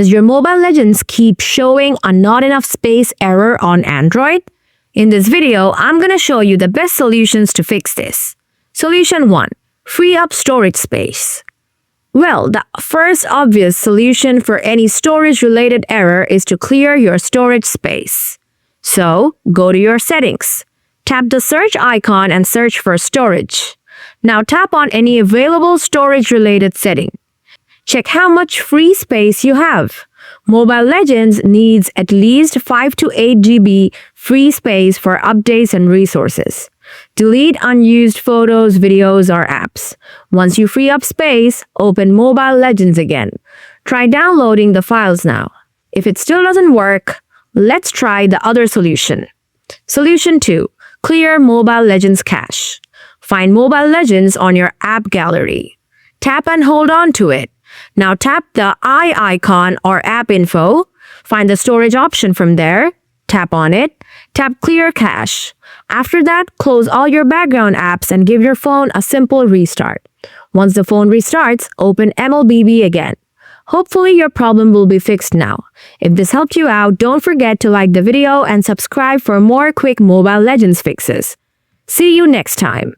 Does your Mobile Legends keep showing a not enough space error on Android? In this video, I'm going to show you the best solutions to fix this. Solution 1. Free up storage space. Well, the first obvious solution for any storage-related error is to clear your storage space. So, go to your settings. Tap the search icon and search for storage. Now tap on any available storage-related setting. Check how much free space you have. Mobile Legends needs at least 5 to 8 GB free space for updates and resources. Delete unused photos, videos, or apps. Once you free up space, open Mobile Legends again. Try downloading the files now. If it still doesn't work, let's try the other solution. Solution 2. Clear Mobile Legends cache. Find Mobile Legends on your app gallery. Tap and hold on to it. Now tap the eye icon or app info. Find the storage option from there. Tap on it. Tap Clear Cache. After that, close all your background apps and give your phone a simple restart. Once the phone restarts, open MLBB again. Hopefully your problem will be fixed now. If this helped you out, don't forget to like the video and subscribe for more quick Mobile Legends fixes. See you next time.